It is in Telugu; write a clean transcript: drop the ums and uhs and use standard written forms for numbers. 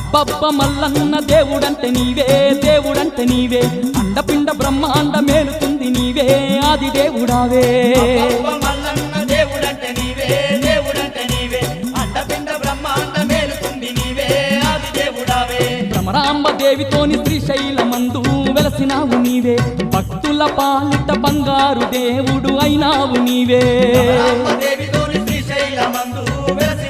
అబ్బబ్బ మల్లన్న దేవుడంటే నీవే దేవుడంటే నీవే అండపిండ బ్రహ్మాండ మేలుతుంది నీవే ఆది దేవుడావే మల్లన్న దేవుడంటే నీవే దేవుడంటే నీవే అండపిండ బ్రహ్మాండ మేలుతుంది నీవే ఆది దేవుడావే భ్రమరాంబ దేవితోని శ్రీశైలమందు వెలసినావు నీవే భక్తుల పాలిట బంగారు దేవుడు అయినావు నీవే దేవితోని శ్రీశైలమందు వెలసి